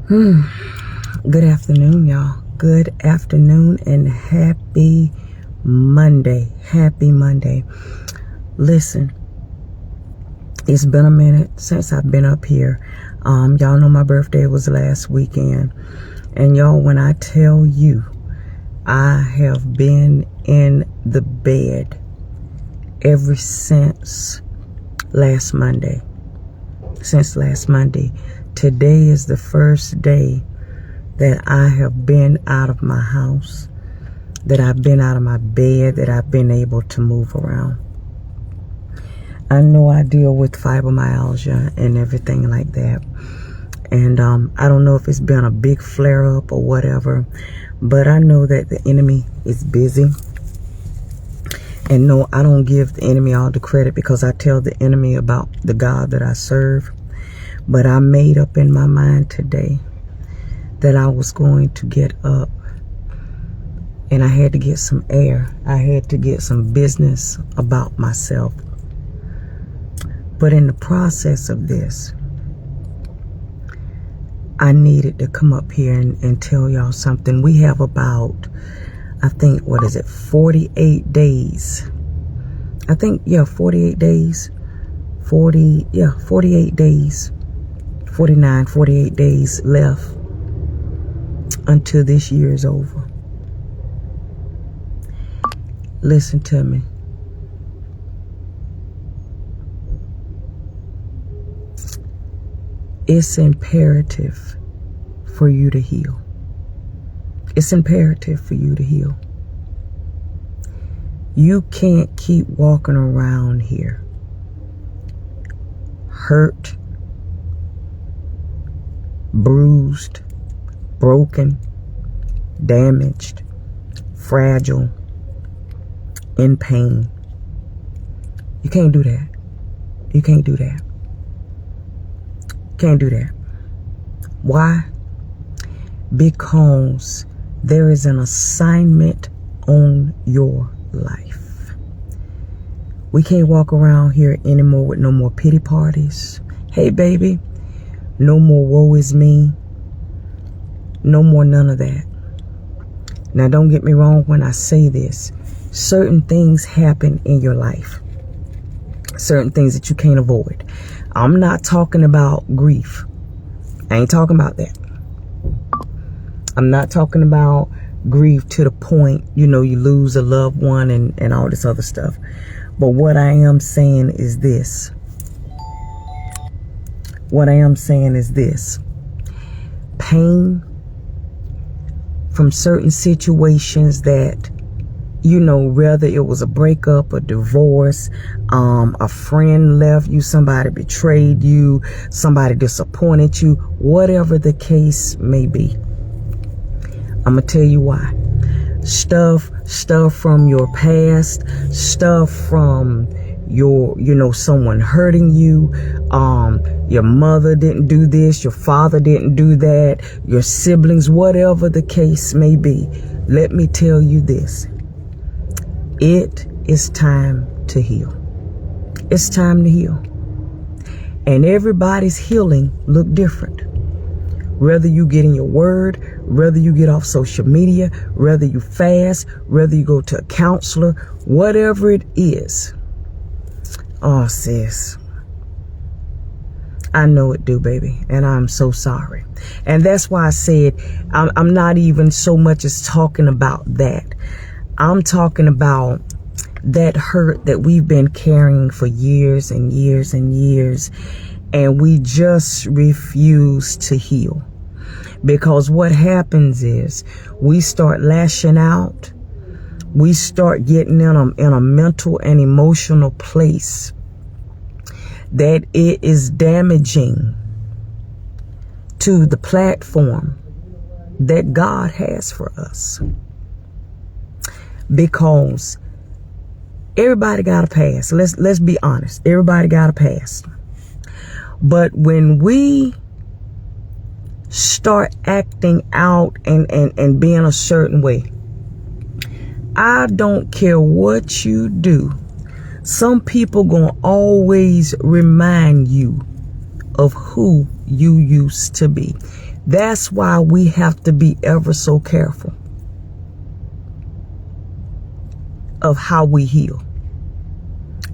Good afternoon, y'all. Good afternoon and happy Monday. Happy Monday. Listen, it's been a minute since I've been up here. Y'all know my birthday was last weekend. And y'all, when I tell you, I have been in the bed ever since last Monday. Since last Monday. Today is the first day that I have been out of my house, that I've been out of my bed, that I've been able to move around. I know I deal with fibromyalgia and everything like that. And I don't know if it's been a big flare-up or whatever, but I know that the enemy is busy. And no, I don't give the enemy all the credit because I tell the enemy about the God that I serve. But I made up in my mind today that I was going to get up and I had to get some air. I had to get some business about myself. But in the process of this, I needed to come up here and tell y'all something. We have about, I think, 48 days. I think, 48 days. 48 days. 48 days left until this year is over. Listen to me. It's imperative for you to heal. It's imperative for you to heal. You can't keep walking around here hurt, bruised, broken, damaged, fragile, in pain. You can't do that. You can't do that. Can't do that. Why? Because there is an assignment on your life. We can't walk around here anymore with no more pity parties. Hey, baby. No more woe is me. No more none of that. Now, don't get me wrong when I say this. Certain things happen in your life. Certain things that you can't avoid. I'm not talking about grief. I ain't talking about that. I'm not talking about grief to the point, you lose a loved one and all this other stuff. But what I am saying is this. What I am saying is this. Pain from certain situations that, whether it was a breakup, a divorce, a friend left you, somebody betrayed you, somebody disappointed you, whatever the case may be. I'm going to tell you why. Stuff from your past, stuff from your, someone hurting you, your mother didn't do this, your father didn't do that, your siblings, whatever the case may be. Let me tell you this. It is time to heal. It's time to heal. And everybody's healing look different. Whether you get in your word, whether you get off social media, whether you fast, whether you go to a counselor, whatever it is. Oh, sis. I know it do, baby. And I'm so sorry. And that's why I said I'm not even so much as talking about that. I'm talking about that hurt that we've been carrying for years and years and years. And we just refuse to heal. Because what happens is we start lashing out. We start getting in a mental and emotional place that it is damaging to the platform that God has for us. Because everybody got a past. Let's be honest. Everybody got a past. But when we start acting out and being a certain way, I don't care what you do. Some people gonna always remind you of who you used to be. That's why we have to be ever so careful of how we heal.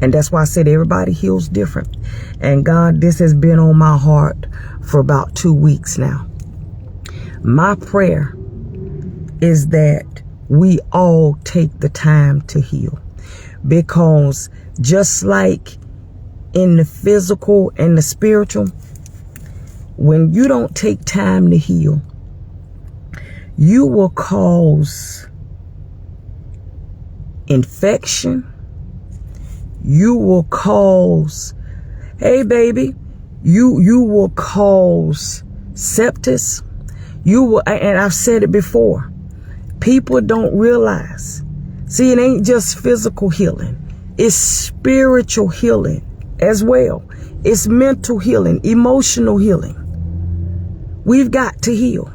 And that's why I said everybody heals different. And God, this has been on my heart for about 2 weeks now. My prayer is that we all take the time to heal. Because just like in the physical and the spiritual, when you don't take time to heal, you will cause infection. You will cause, hey baby, you will cause sepsis. You will, and I've said it before, people don't realize. See, it ain't just physical healing. It's spiritual healing as well. It's mental healing, emotional healing. We've got to heal.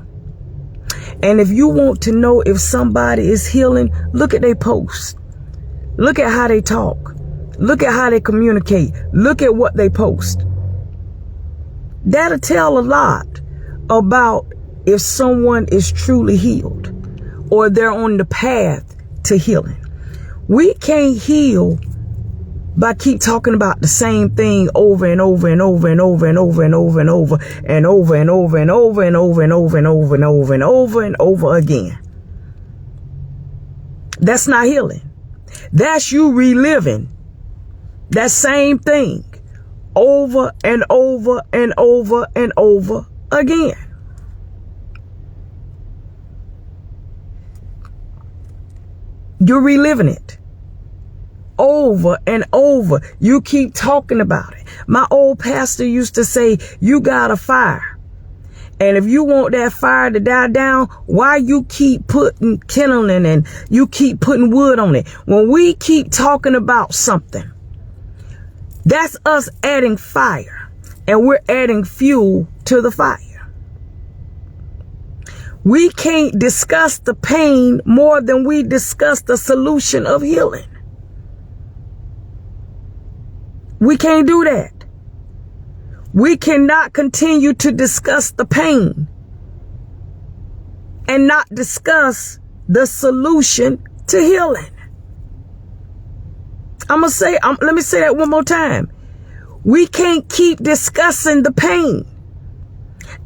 And if you want to know if somebody is healing, look at their posts. Look at how they talk. Look at how they communicate. Look at what they post. That'll tell a lot about if someone is truly healed or they're on the path to healing. We can't heal by keep talking about the same thing over and over and over and over and over and over and over and over and over and over and over and over and over and over and over and over again. That's not healing. That's you reliving that same thing over and over and over and over again. You're reliving it over and over. You keep talking about it. My old pastor used to say, you got a fire. And if you want that fire to die down, why you keep putting kindling and you keep putting wood on it? When we keep talking about something, that's us adding fire, and we're adding fuel to the fire. We can't discuss the pain more than we discuss the solution of healing. We can't do that. We cannot continue to discuss the pain and not discuss the solution to healing. Let me say that one more time. We can't keep discussing the pain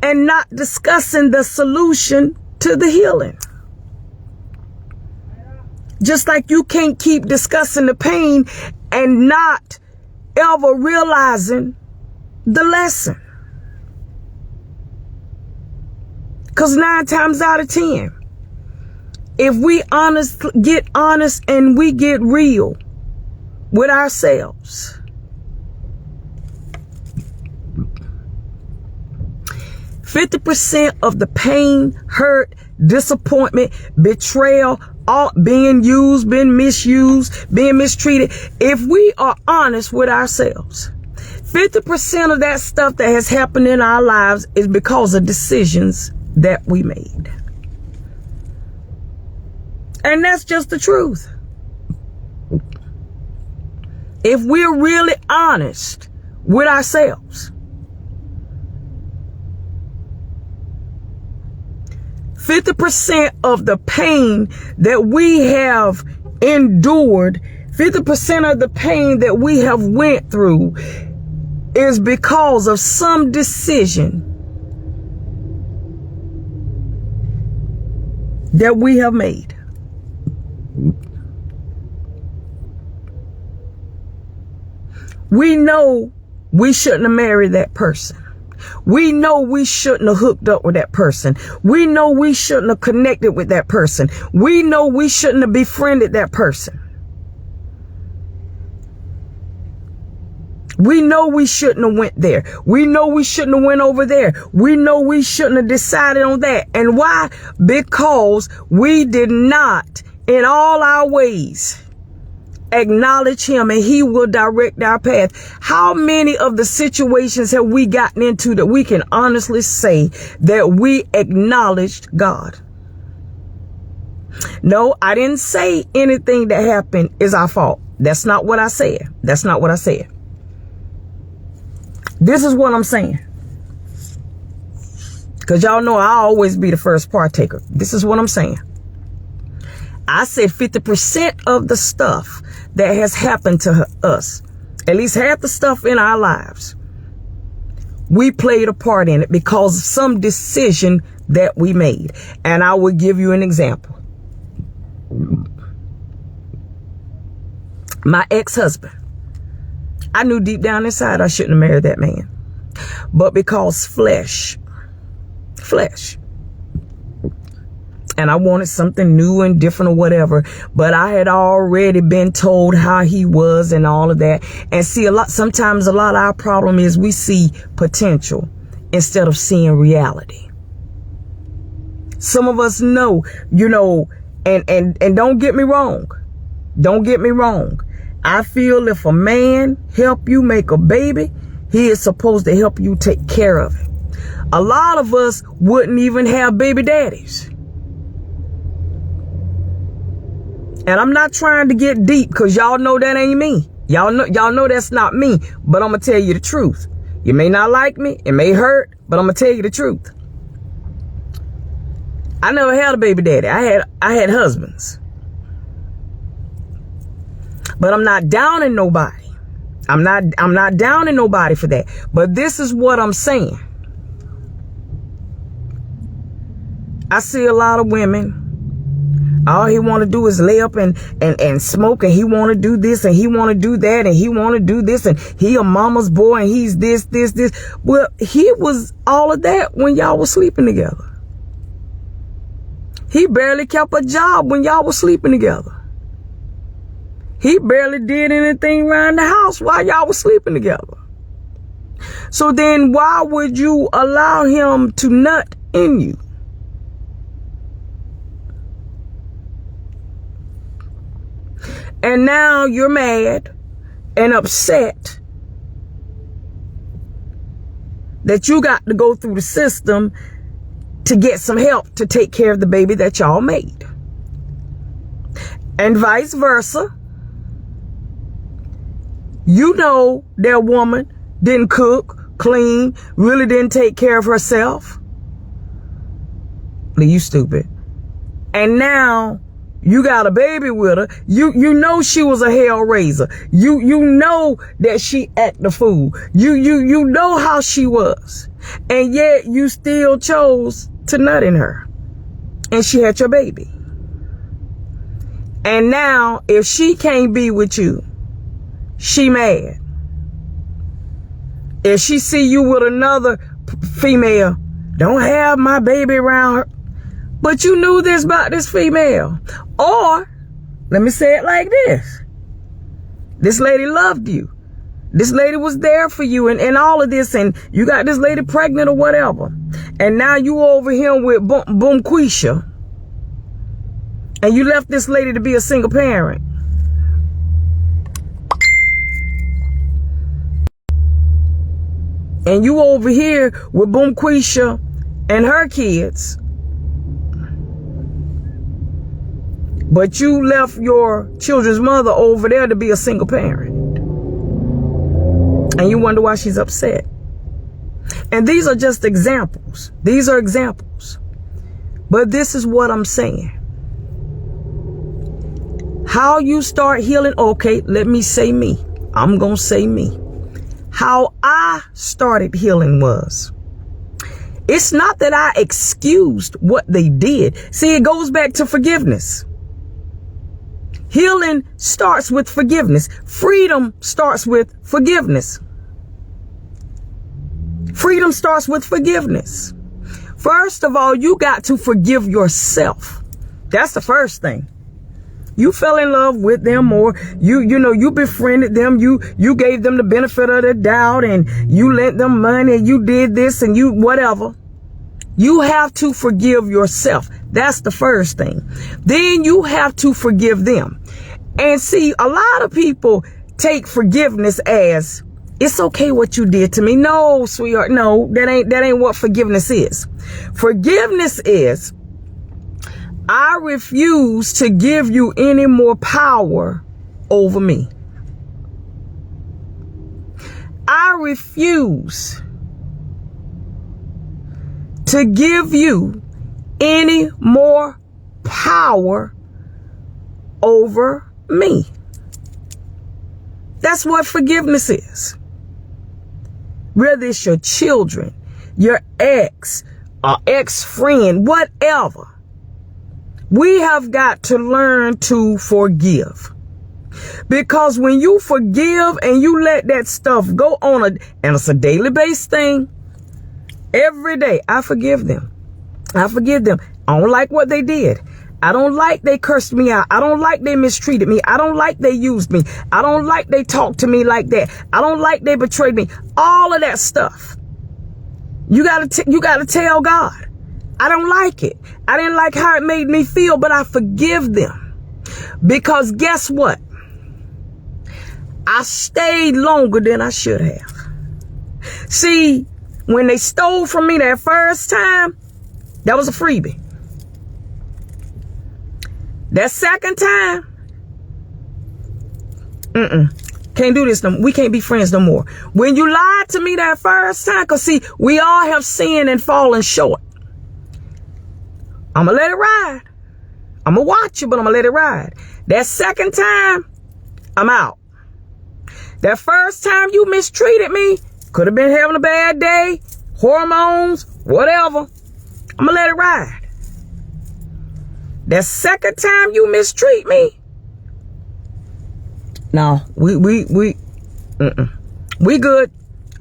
and not discussing the solution to the healing. Just like you can't keep discussing the pain and not ever realizing the lesson. Because 9 times out of 10, if we get honest and we get real with ourselves, 50% of the pain, hurt, disappointment, betrayal, all being used, being misused, being mistreated, if we are honest with ourselves, 50% of that stuff that has happened in our lives is because of decisions that we made. And that's just the truth. If we're really honest with ourselves, 50% of the pain that we have endured, 50% of the pain that we have went through is because of some decision that we have made. We know we shouldn't have married that person. We know we shouldn't have hooked up with that person. We know we shouldn't have connected with that person. We know we shouldn't have befriended that person. We know we shouldn't have went there. We know we shouldn't have went over there. We know we shouldn't have decided on that. And why? Because we did not, in all our ways, acknowledge him, and he will direct our path. How many of the situations have we gotten into that we can honestly say that we acknowledged God? No, I didn't say anything that happened is our fault. That's not what I said. That's not what I said. This is what I'm saying. Because y'all know I always be the first partaker. This is what I'm saying. I said 50% of the stuff that has happened to us, at least half the stuff in our lives, we played a part in it because of some decision that we made. And I will give you an example. My ex-husband, I knew deep down inside I shouldn't have married that man. But because flesh, and I wanted something new and different or whatever, but I had already been told how he was and all of that. And see, sometimes a lot of our problem is we see potential instead of seeing reality. Some of us know, and don't get me wrong. Don't get me wrong. I feel if a man help you make a baby, he is supposed to help you take care of it. A lot of us wouldn't even have baby daddies. And I'm not trying to get deep because y'all know that ain't me. Y'all know that's not me, but I'm going to tell you the truth. You may not like me. It may hurt, but I'm going to tell you the truth. I never had a baby daddy. I had husbands. But I'm not downing nobody. I'm not downing nobody for that. But this is what I'm saying. I see a lot of women. All he want to do is lay up and smoke, and he want to do this and he want to do that and he want to do this, and he a mama's boy and he's this. Well, he was all of that when y'all was sleeping together. He barely kept a job when y'all was sleeping together. He barely did anything around the house while y'all was sleeping together. So then why would you allow him to nut in you? And now you're mad and upset that you got to go through the system to get some help to take care of the baby that y'all made. And vice versa. You know that woman didn't cook, clean, really didn't take care of herself. You stupid. And now you got a baby with her. You know she was a hell raiser. You know that she acted a fool. You know how she was. And yet you still chose to nut in her. And she had your baby. And now if she can't be with you, she mad. If she see you with another female, don't have my baby around her. But you knew this about this female. Or, let me say it like this. This lady loved you. This lady was there for you and all of this. And you got this lady pregnant or whatever. And now you over here with Boom Quisha. And you left this lady to be a single parent. And you over here with Boom Quisha and her kids. But you left your children's mother over there to be a single parent. And you wonder why she's upset. And these are just examples. These are examples. But this is what I'm saying. How you start healing. Okay, let me say me. I'm going to say me. How I started healing was, it's not that I excused what they did. See, it goes back to forgiveness. Healing starts with forgiveness. Freedom starts with forgiveness. Freedom starts with forgiveness. First of all, you got to forgive yourself. That's the first thing. You fell in love with them, or you befriended them. You gave them the benefit of the doubt, and you lent them money, and you did this and you whatever. You have to forgive yourself. That's the first thing. Then you have to forgive them. And see, a lot of people take forgiveness as, it's okay what you did to me. No, sweetheart. No, that ain't what forgiveness is. Forgiveness is, I refuse to give you any more power over me. I refuse to give you any more power over me. That's what forgiveness is. Whether it's your children, your ex, or ex-friend, whatever. We have got to learn to forgive. Because when you forgive and you let that stuff go on, and it's a daily based thing, every day I forgive them. I forgive them. I don't like what they did. I don't like they cursed me out. I don't like they mistreated me. I don't like they used me. I don't like they talked to me like that. I don't like they betrayed me. All of that stuff. You gotta tell God. I don't like it. I didn't like how it made me feel, but I forgive them. Because guess what? I stayed longer than I should have. See, when they stole from me that first time, that was a freebie. That second time, can't do this no more. We can't be friends no more. When you lied to me that first time, because see, we all have sinned and fallen short. I'm going to let it ride. I'm going to watch you, but I'm going to let it ride. That second time, I'm out. That first time you mistreated me, could have been having a bad day, hormones, whatever. I'm going to let it ride. That second time you mistreat me, no, we good.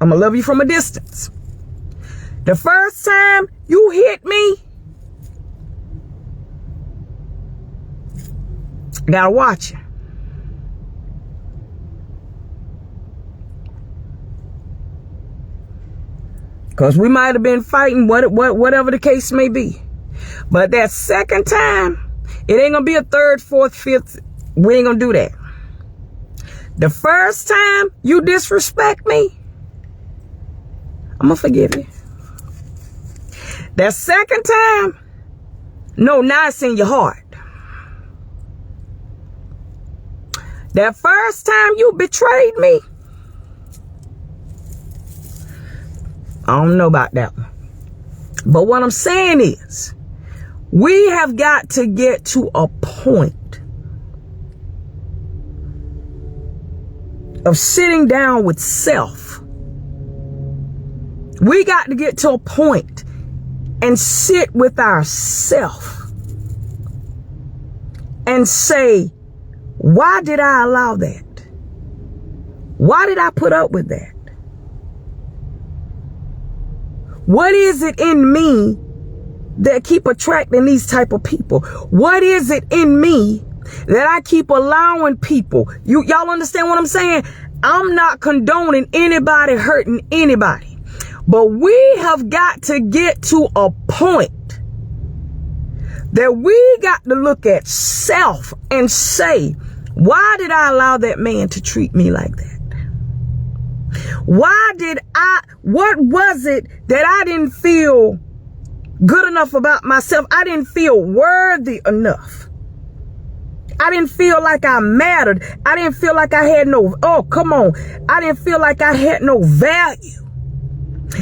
I'm going to love you from a distance. The first time you hit me, gotta watch it. Because we might have been fighting, whatever the case may be. But that second time, it ain't going to be a third, fourth, fifth. We ain't going to do that. The first time you disrespect me, I'm going to forgive you. That second time, no, now it's in your heart. That first time you betrayed me, I don't know about that one. But what I'm saying is, we have got to get to a point of sitting down with self. We got to get to a point and sit with ourself and say, why did I allow that? Why did I put up with that? What is it in me that keep attracting these type of people? What is it in me that I keep allowing people? Y'all understand what I'm saying? I'm not condoning anybody hurting anybody, but we have got to get to a point that we got to look at self and say, why did I allow that man to treat me like that? What was it that I didn't feel good enough about myself? I didn't feel worthy enough. I didn't feel like I mattered. I didn't feel like I had I didn't feel like I had no value,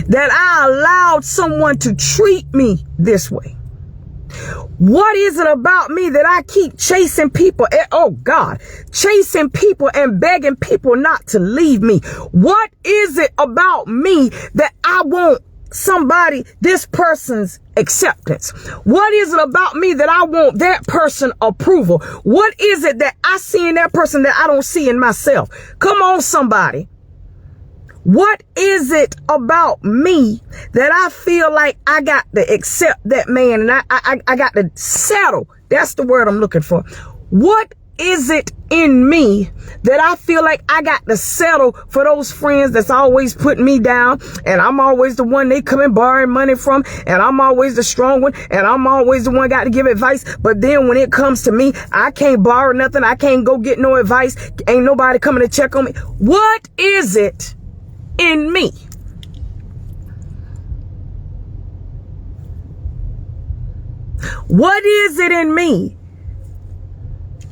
that I allowed someone to treat me this way. What is it about me that I keep chasing people? Chasing people and begging people not to leave me. What is it about me that I want this person's acceptance? What is it about me that I want that person approval? What is it that I see in that person that I don't see in myself? Come on, somebody. What is it about me that I feel like I got to accept that man and I got to settle? That's the word I'm looking for. What is it in me that I feel like I got to settle for those friends that's always putting me down, and I'm always the one they come and borrowing money from, and I'm always the strong one, and I'm always the one got to give advice, but then when it comes to me, I can't borrow nothing, I can't go get no advice, ain't nobody coming to check on me? What is it in me? What is it in me?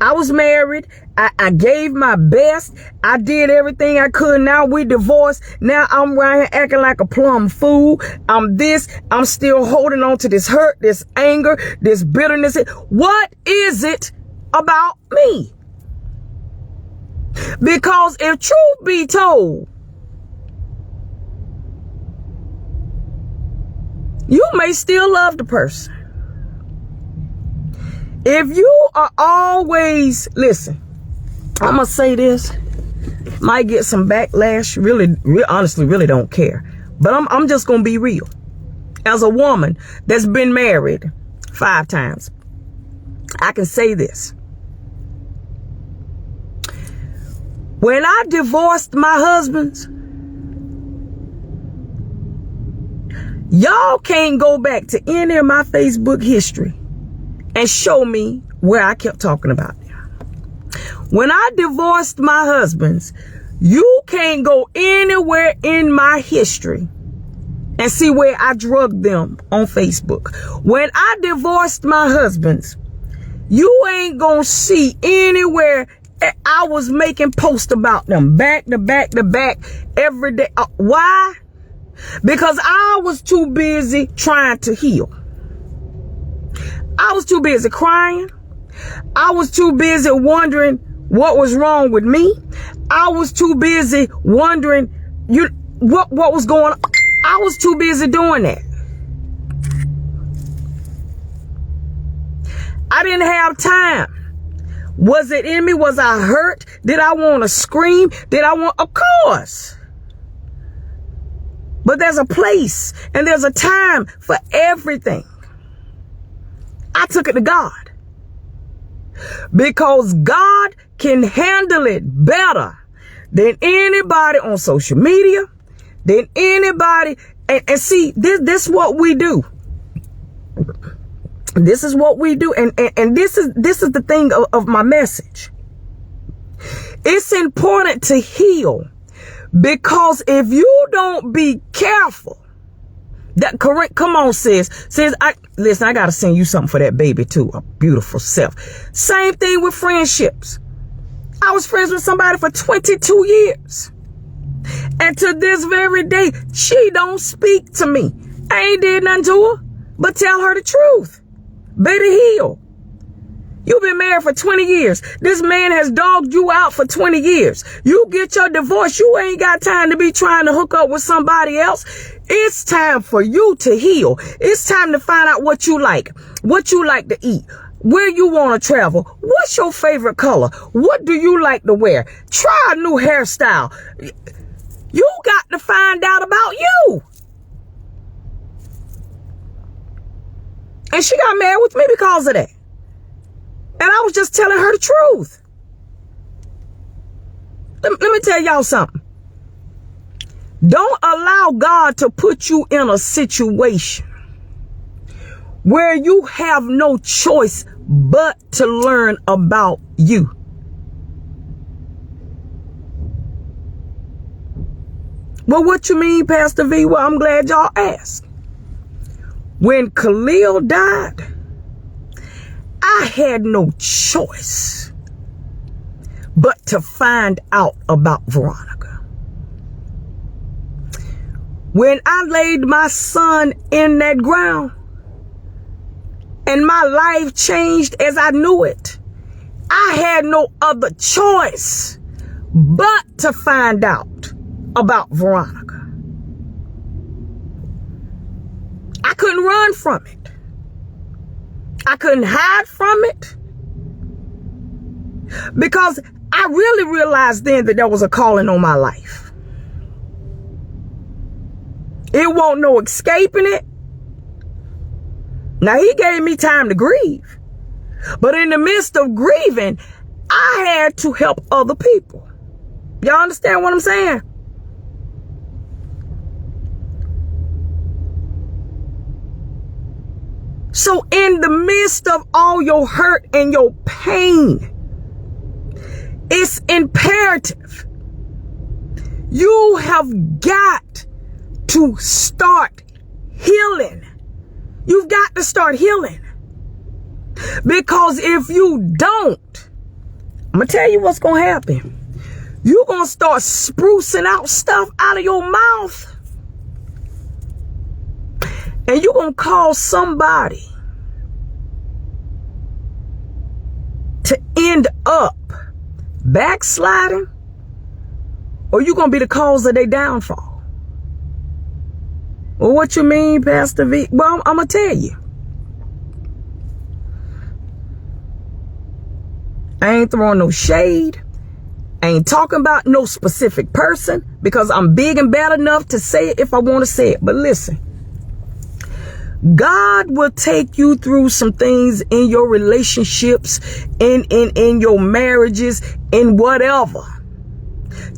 I was married. I gave my best. I did everything I could. Now we divorced. Now I'm right here acting like a plumb fool. I'm still holding on to this hurt, this anger, this bitterness. What is it about me? Because if truth be told, you may still love the person. If you are always, listen, I'm going to say this, might get some backlash, really, honestly, really don't care. But I'm just going to be real. As a woman that's been married 5 times, I can say this. When I divorced my husbands, y'all can't go back to any of my Facebook history and show me where I kept talking about them. When I divorced my husbands, you can't go anywhere in my history and see where I drugged them on Facebook. When I divorced my husbands, you ain't gonna see anywhere I was making posts about them back to back to back every day. Why? Because I was too busy trying to heal. I was too busy crying. I was too busy wondering what was wrong with me. I was too busy wondering what was going on. I was too busy doing that. I didn't have time. Was it in me? Was I hurt? Did I want to scream? Of course. But there's a place and there's a time for everything. I took it to God because God can handle it better than anybody on social media, than anybody. And see, this is what we do. This is what we do. And this is the thing of my message. It's important to heal, because if you don't be careful, that correct. Come on, sis. Listen, I got to send you something for that baby too. A beautiful self. Same thing with friendships. I was friends with somebody for 22 years. And to this very day, she don't speak to me. I ain't did nothing to her but tell her the truth. Baby, heal. You've been married for 20 years. This man has dogged you out for 20 years. You get your divorce. You ain't got time to be trying to hook up with somebody else. It's time for you to heal. It's time to find out what you like to eat, where you want to travel. What's your favorite color? What do you like to wear? Try a new hairstyle. You got to find out about you. And she got married with me because of that. And I was just telling her the truth. Let me tell y'all something. Don't allow God to put you in a situation where you have no choice but to learn about you. Well, what you mean, Pastor V? Well, I'm glad y'all asked. When Khalil died, I had no choice but to find out about Veronica. When I laid my son in that ground and my life changed as I knew it, I had no other choice but to find out about Veronica. I couldn't run from it. I couldn't hide from it, because I really realized then that there was a calling on my life. It wasn't no escaping it. Now, he gave me time to grieve, but in the midst of grieving, I had to help other people. Y'all understand what I'm saying? So in the midst of all your hurt and your pain, it's imperative. You have got to start healing. You've got to start healing. Because if you don't, I'm going to tell you what's going to happen. You're going to start sprucing out stuff out of your mouth. And you're going to cause somebody to end up backsliding, or you're going to be the cause of their downfall. Well, what you mean, Pastor V? Well, I'm going to tell you. I ain't throwing no shade. I ain't talking about no specific person, because I'm big and bad enough to say it if I want to say it. But listen, God will take you through some things in your relationships, in your marriages, in whatever,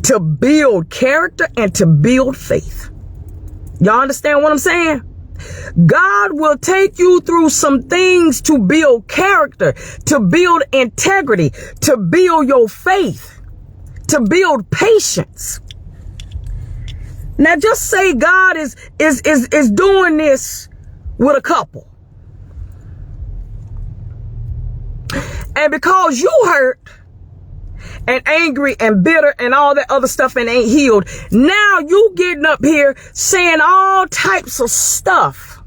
to build character and to build faith. Y'all understand what I'm saying? God will take you through some things to build character, to build integrity, to build your faith, to build patience. Now just say God is doing this with a couple, and because you hurt and angry and bitter and all that other stuff and ain't healed, now you getting up here saying all types of stuff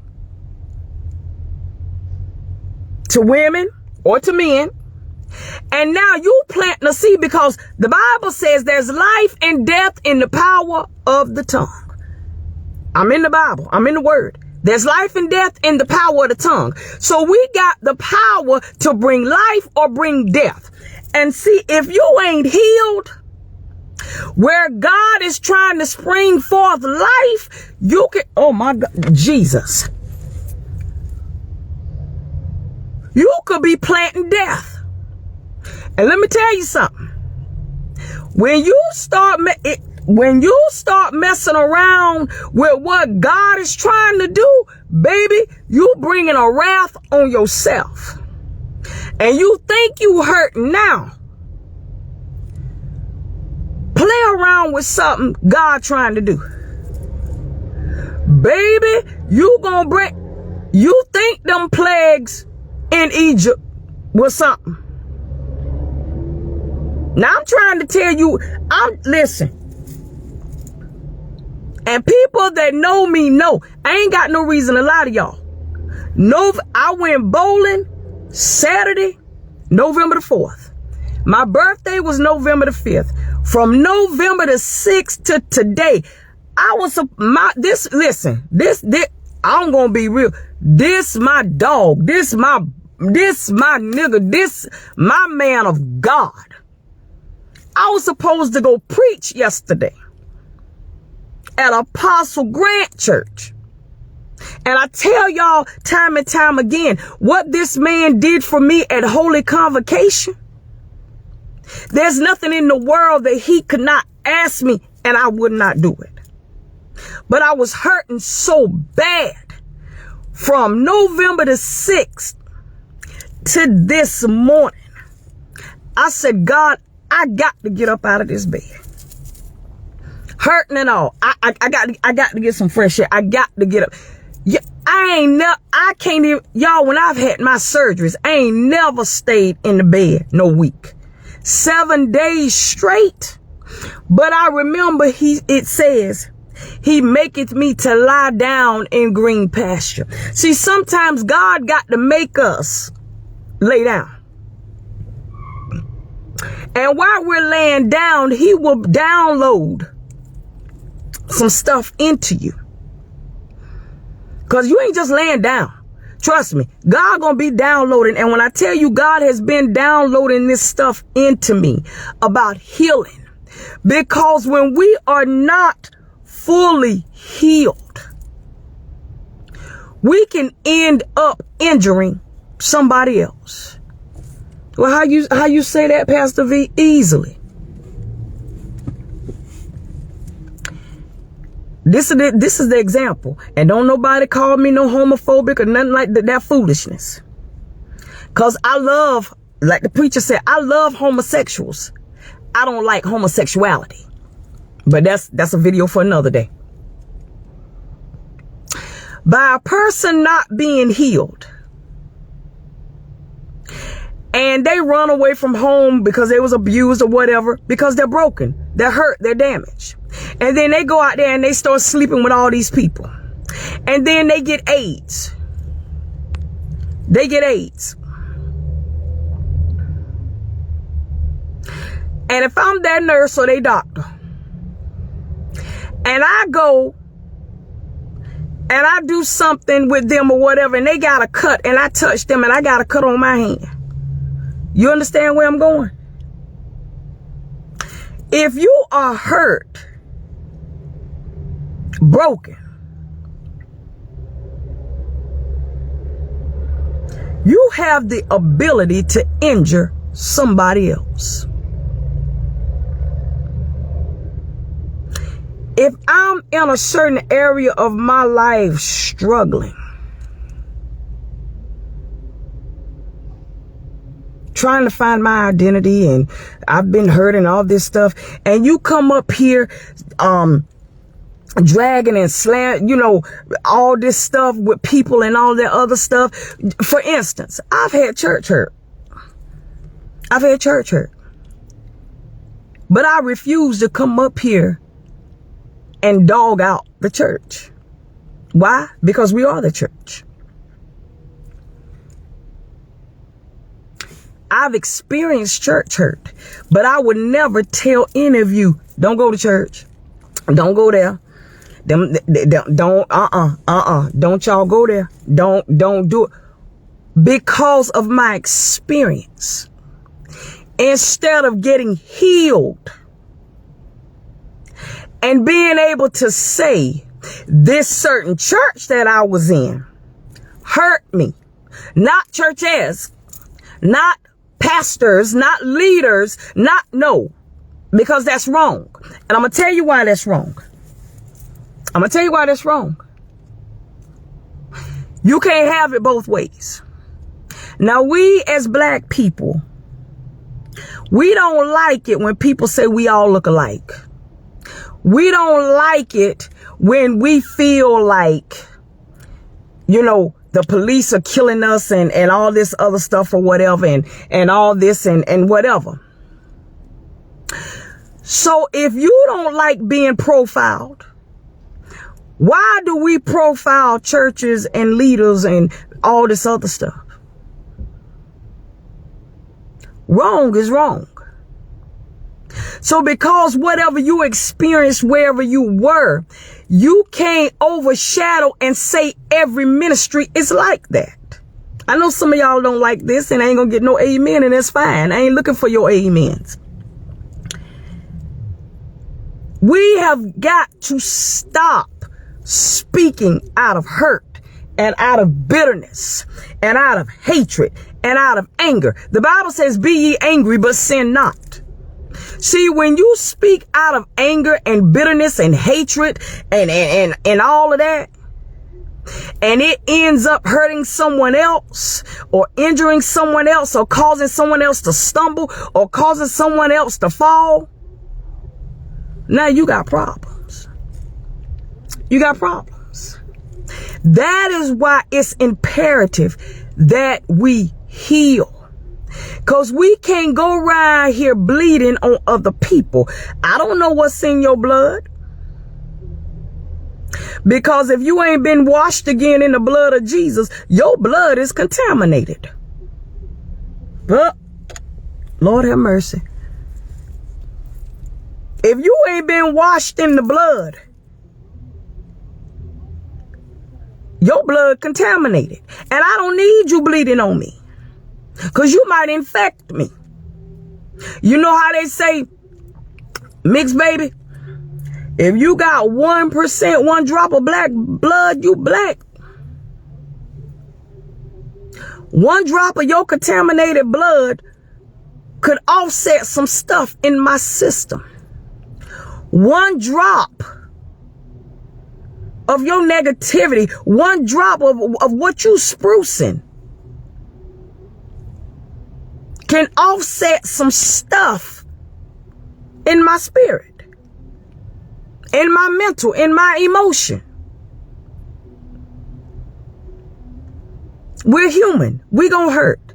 to women or to men, and now you planting a seed, because the Bible says there's life and death in the power of the tongue. I'm in the Bible. I'm in the Word. There's life and death in the power of the tongue. So we got the power to bring life or bring death. And see, if you ain't healed, where God is trying to spring forth life, you can, oh my God, Jesus. You could be planting death. And let me tell you something. When you start messing around with what God is trying to do, baby, you bringing a wrath on yourself. And you think you hurting now. Play around with something God trying to do. Baby, you think them plagues in Egypt was something. Now I'm trying to tell you, listen. And people that know me know, I ain't got no reason to lie to y'all. No, I went bowling Saturday, November the 4th. My birthday was November the 5th. From November the 6th to today, I'm gonna be real. This my dog. This my nigga. This my man of God. I was supposed to go preach yesterday at Apostle Grant Church. And I tell y'all time and time again, what this man did for me at Holy Convocation, there's nothing in the world that he could not ask me and I would not do it. But I was hurting so bad from November the 6th to this morning. I said, God, I got to get up out of this bed. Hurting and all. I got to get some fresh air. I got to get up. Yeah, I can't even, y'all, when I've had my surgeries, I ain't never stayed in the bed no week. 7 days straight. But I remember it says, he maketh me to lie down in green pasture. See, sometimes God got to make us lay down. And while we're laying down, he will download some stuff into you. Because you ain't just laying down. Trust me, God gonna be downloading. And when I tell you God has been downloading this stuff into me about healing, because when we are not fully healed, we can end up injuring somebody else. Well, how you say that, Pastor V? Easily. This is the example. And don't nobody call me no homophobic or nothing like that foolishness. Because I love, like the preacher said, I love homosexuals. I don't like homosexuality. But that's a video for another day. By a person not being healed, and they run away from home because they was abused or whatever, because they're broken, they're hurt, they're damaged. And then they go out there and they start sleeping with all these people. And then they get AIDS. They get AIDS. And if I'm their nurse or their doctor, and I go and I do something with them or whatever, and they got a cut, and I touch them and I got a cut on my hand. You understand where I'm going? If you are hurt, broken, you have the ability to injure somebody else. If I'm in a certain area of my life struggling, trying to find my identity, and I've been hurt and all this stuff, and you come up here dragging and slam, all this stuff with people and all that other stuff. For instance, I've had church hurt. But I refuse to come up here and dog out the church. Why? Because we are the church. I've experienced church hurt, but I would never tell any of you, don't go to church. Don't go there. Don't y'all go there. Don't do it. Because of my experience. Instead of getting healed and being able to say, this certain church that I was in hurt me. Not churches, not pastors, not leaders, no, because that's wrong. And I'm going to tell you why that's wrong. You can't have it both ways. Now, we as black people, we don't like it when people say we all look alike. We don't like it when we feel like, the police are killing us and all this other stuff or whatever, and all this and whatever. So if you don't like being profiled, why do we profile churches and leaders and all this other stuff? Wrong is wrong. So because whatever you experienced wherever you were, you can't overshadow and say every ministry is like that. I know some of y'all don't like this and I ain't gonna get no amen, and that's fine. I ain't looking for your amens. We have got to stop speaking out of hurt and out of bitterness and out of hatred and out of anger. The Bible says, be ye angry, but sin not. See, when you speak out of anger and bitterness and hatred and all of that, and it ends up hurting someone else or injuring someone else or causing someone else to stumble or causing someone else to fall, now you got problems. That is why it's imperative that we heal. Because we can't go around here bleeding on other people. I don't know what's in your blood. Because if you ain't been washed again in the blood of Jesus, your blood is contaminated. But, Lord have mercy. If you ain't been washed in the blood, your blood contaminated. And I don't need you bleeding on me. Because you might infect me. You know how they say, mixed baby? If you got 1%, 1 drop of black blood, you black. 1 drop of your contaminated blood could offset some stuff in my system. 1 drop of your negativity, 1 drop of what you sprucing can offset some stuff in my spirit, in my mental, in my emotion. We're human. We gonna hurt.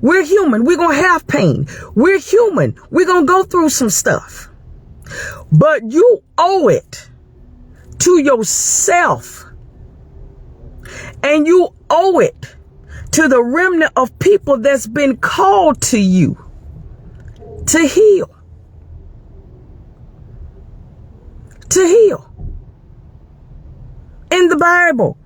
We're human. We're going to have pain. We're human. We're going to go through some stuff. But you owe it to yourself. And you owe it to the remnant of people that's been called to you to heal. To heal. In the Bible,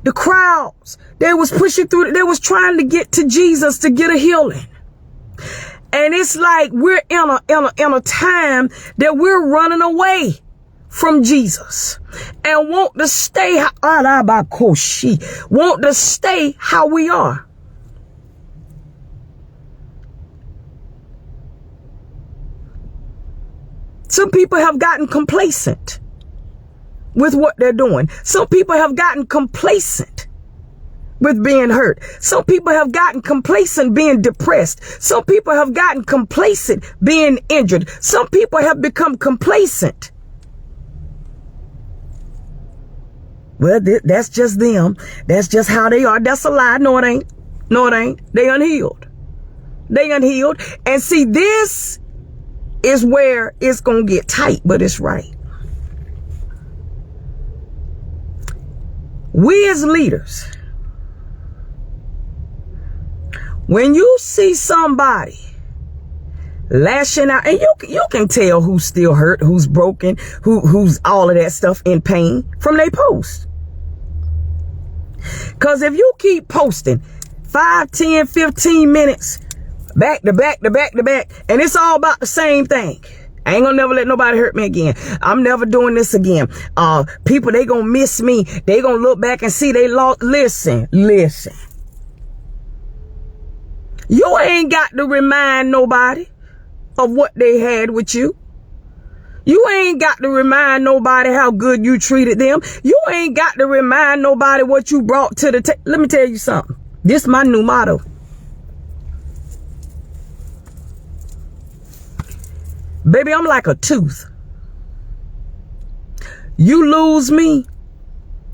the crowds, they was pushing through, they was trying to get to Jesus to get a healing. And it's like we're in a time that we're running away from Jesus and want to stay how we are. Some people have gotten complacent with what they're doing. Some people have gotten complacent with being hurt. Some people have gotten complacent being depressed. Some people have gotten complacent being injured. Some people have become complacent. Well, that's just them. That's just how they are. That's a lie. No, it ain't. No, it ain't. They unhealed. They unhealed. And see, this is where it's going to get tight, but it's right. We as leaders, when you see somebody lashing out, and you can tell who's still hurt, who's broken, who's all of that stuff in pain from their post. Because if you keep posting 5, 10, 15 minutes back to back to back to back, and it's all about the same thing. I ain't gonna never let nobody hurt me again. I'm never doing this again. People, they gonna miss me. They gonna look back and see they lost. Listen. You ain't got to remind nobody of what they had with you. You ain't got to remind nobody how good you treated them. You ain't got to remind nobody what you brought to the table. Let me tell you something. This is my new motto. Baby, I'm like a tooth. You lose me,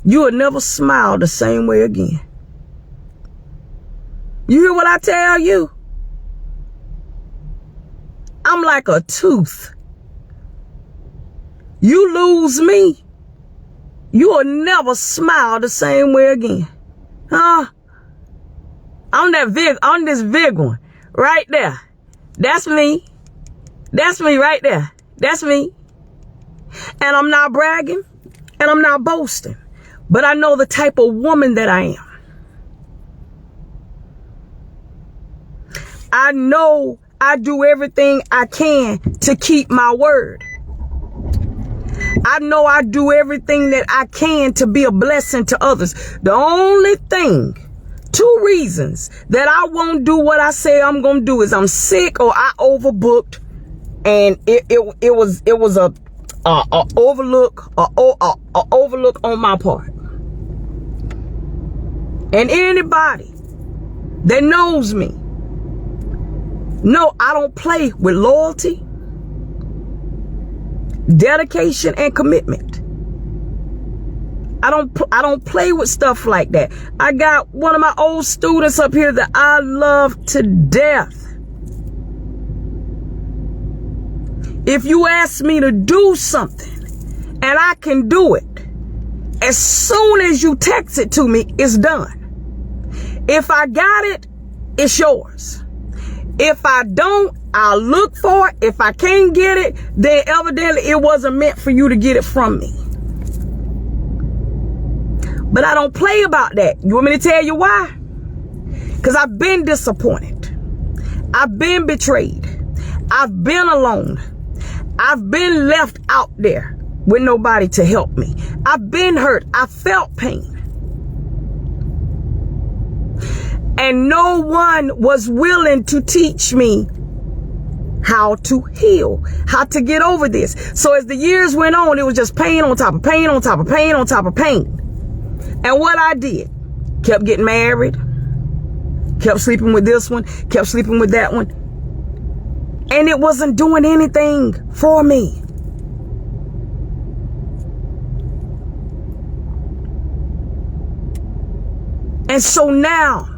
you will never smile the same way again. You hear what I tell you? I'm like a tooth. You lose me, you will never smile the same way again. Huh? I'm this big one right there. That's me. That's me right there. That's me. And I'm not bragging and I'm not boasting, but I know the type of woman that I am. I know I do everything I can to keep my word. I know I do everything that I can to be a blessing to others. The only thing, 2 reasons that I won't do what I say I'm going to do is I'm sick or I overbooked. And it was a overlook on my part. And anybody that knows me, know I don't play with loyalty, dedication, and commitment. I don't play with stuff like that. I got one of my old students up here that I love to death. If you ask me to do something and I can do it, as soon as you text it to me, it's done. If I got it, it's yours. If I don't, I'll look for it. If I can't get it, then evidently it wasn't meant for you to get it from me. But I don't play about that. You want me to tell you why? Because I've been disappointed. I've been betrayed. I've been alone. I've been left out there with nobody to help me. I've been hurt. I felt pain. And no one was willing to teach me how to heal, how to get over this. So as the years went on, it was just pain on top of pain on top of pain on top of pain. And what I did, kept getting married, kept sleeping with this one, kept sleeping with that one. And it wasn't doing anything for me. And so now,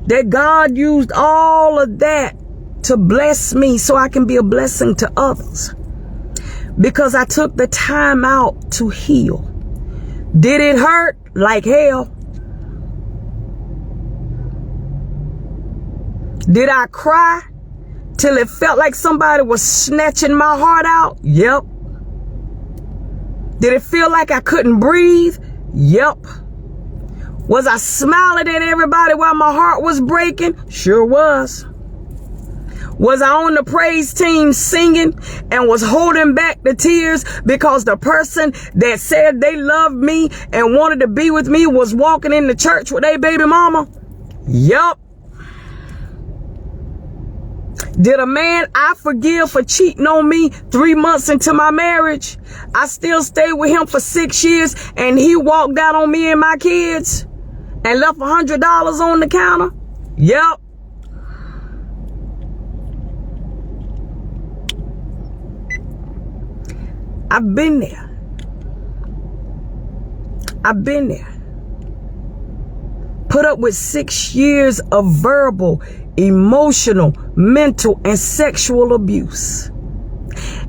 that God used all of that to bless me so I can be a blessing to others. Because I took the time out to heal. Did it hurt like hell? Did I cry till it felt like somebody was snatching my heart out? Yep. Did it feel like I couldn't breathe? Yep. Was I smiling at everybody while my heart was breaking? Sure was. Was I on the praise team singing and was holding back the tears because the person that said they loved me and wanted to be with me was walking in the church with their baby mama? Yup. Did a man I forgive for cheating on me 3 months into my marriage, I still stayed with him for 6 years and he walked out on me and my kids and left $100 on the counter? Yep. I've been there. I've been there. Put up with 6 years of verbal, emotional, mental, and sexual abuse.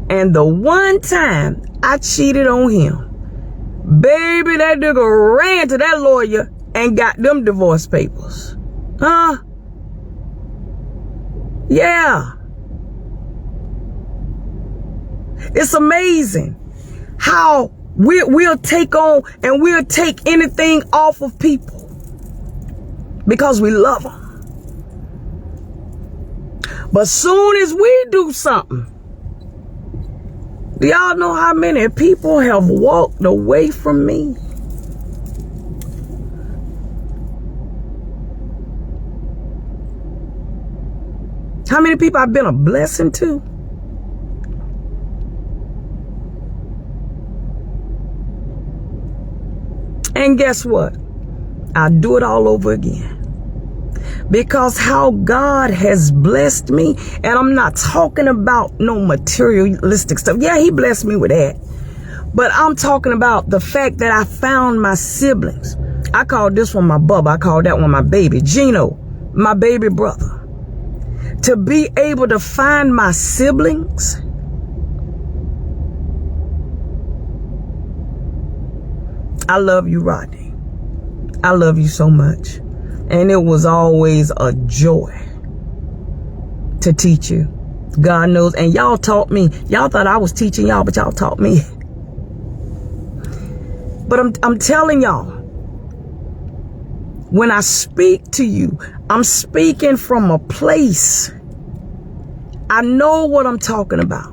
And the one time I cheated on him, baby, that nigga ran to that lawyer and got them divorce papers. Huh? Yeah. It's amazing how we'll take on and we'll take anything off of people because we love them. But soon as we do something, do y'all know how many people have walked away from me? How many people I've been a blessing to? And guess what? I'll do it all over again. Because how God has blessed me, and I'm not talking about no materialistic stuff. Yeah, he blessed me with that. But I'm talking about the fact that I found my siblings. I called this one my bubba. I called that one my baby. Gino, my baby brother. To be able to find my siblings, I love you, Rodney. I love you so much. And it was always a joy to teach you. God knows. And y'all taught me. Y'all thought I was teaching y'all, but y'all taught me. But I'm telling y'all, when I speak to you, I'm speaking from a place. I know what I'm talking about.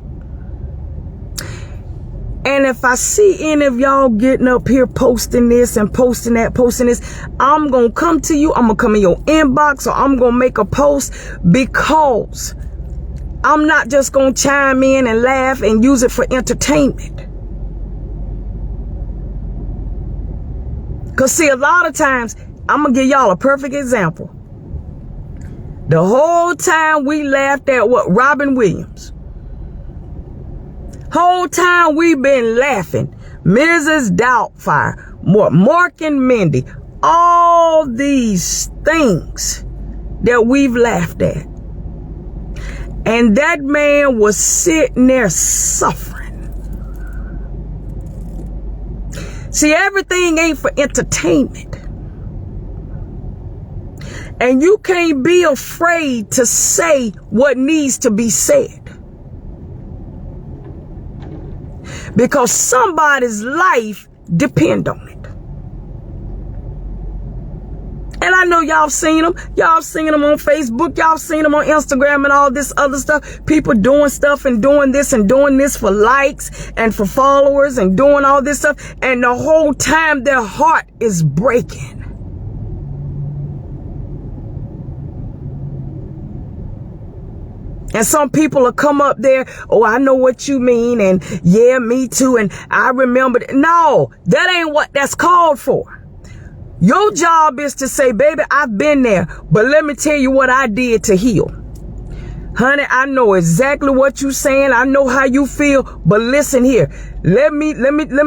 And if I see any of y'all getting up here posting this and posting that, posting this, I'm going to come to you. I'm going to come in your inbox, or I'm going to make a post, because I'm not just going to chime in and laugh and use it for entertainment. Because see, a lot of times, I'm going to give y'all a perfect example. The whole time we laughed at what? Robin Williams. Whole time we've been laughing. Mrs. Doubtfire, Mark and Mindy, all these things that we've laughed at. And that man was sitting there suffering. See, everything ain't for entertainment. And you can't be afraid to say what needs to be said. Because somebody's life depends on it. And I know y'all seen them. Y'all seen them on Facebook. Y'all seen them on Instagram and all this other stuff. People doing stuff and doing this for likes and for followers and doing all this stuff. And the whole time their heart is breaking. And some people will come up there, oh, I know what you mean, and yeah, me too, and I remember. No, that ain't what that's called for. Your job is to say, baby, I've been there, but let me tell you what I did to heal. Honey, I know exactly what you're saying. I know how you feel, but listen here. Let me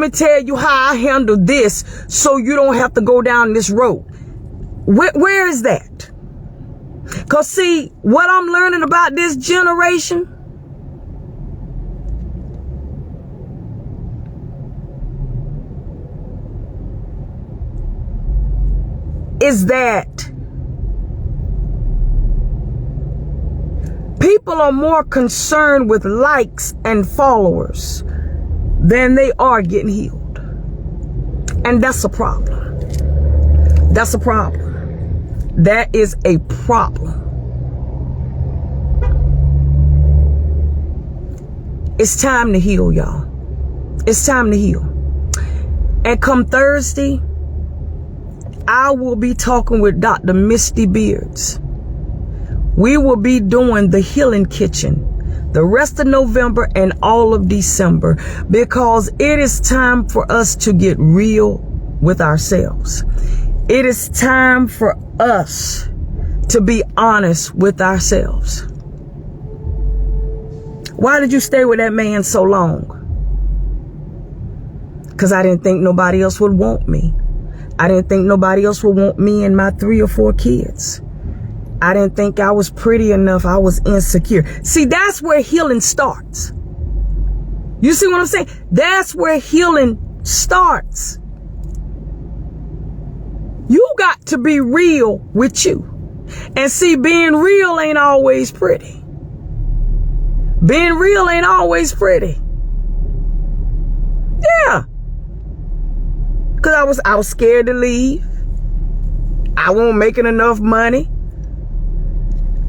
tell you how I handled this so you don't have to go down this road. Where is that? Cause see, what I'm learning about this generation is that people are more concerned with likes and followers than they are getting healed. And that's a problem. That's a problem. That is a problem. It's time to heal, y'all. It's time to heal. And come Thursday, I will be talking with Dr. Misty Beards. We will be doing the Healing Kitchen the rest of November and all of December, because it is time for us to get real with ourselves. It is time for us to be honest with ourselves. Why did you stay with that man so long? Because I didn't think nobody else would want me. I didn't think nobody else would want me and my 3 or 4 kids. I didn't think I was pretty enough. I was insecure. See, that's where healing starts. You see what I'm saying? That's where healing starts. You got to be real with you. And see, being real ain't always pretty. Being real ain't always pretty. Yeah. Because I was scared to leave. I wasn't making enough money.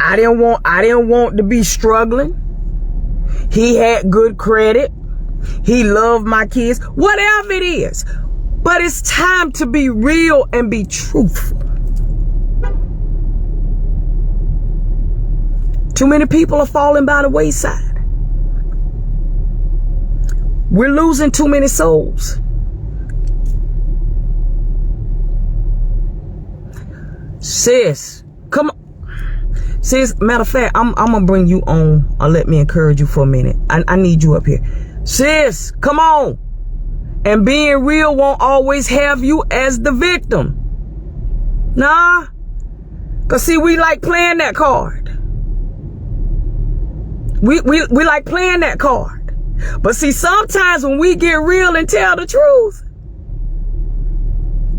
I didn't want to be struggling. He had good credit. He loved my kids. Whatever it is. But it's time to be real and be truthful. Too many people are falling by the wayside. We're losing too many souls. Sis, come on. Sis, matter of fact, I'm gonna bring you on. Let me encourage you for a minute. I need you up here. Sis, come on. And being real won't always have you as the victim. Nah. Cause see, we like playing that card. We like playing that card. But see, sometimes when we get real and tell the truth,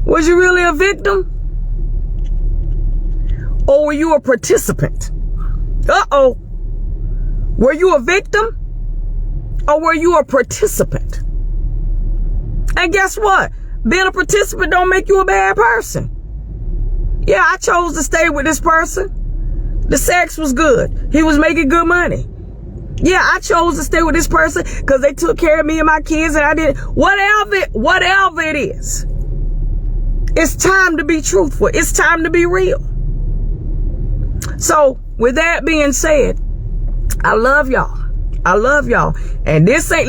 was you really a victim? Or were you a participant? Uh-oh. Were you a victim? Or were you a participant? And guess what? Being a participant don't make you a bad person. Yeah, I chose to stay with this person. The sex was good. He was making good money. Yeah, I chose to stay with this person because they took care of me and my kids, and I did whatever it is. It's time to be truthful. It's time to be real. So, with that being said, I love y'all. I love y'all. And this ain't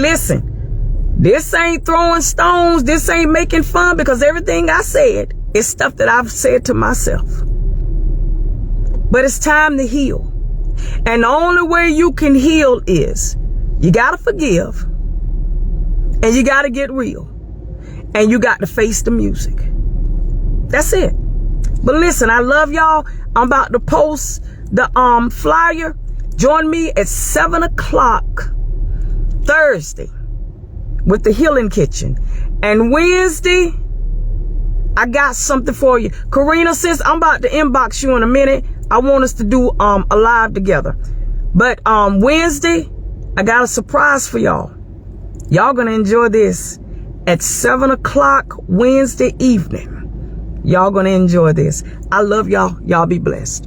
throwing stones. This ain't making fun, because everything I said is stuff that I've said to myself. But it's time to heal. And the only way you can heal is you got to forgive, and you got to get real, and you got to face the music. That's it. But listen, I love y'all. I'm about to post the flyer. Join me at 7 o'clock Thursday with the Healing Kitchen. And Wednesday, I got something for you. Karina, sis, I'm about to inbox you in a minute. I want us to do a live together. But Wednesday, I got a surprise for y'all. Y'all gonna enjoy this at 7 o'clock Wednesday evening. Y'all gonna enjoy this. I love y'all. Y'all be blessed.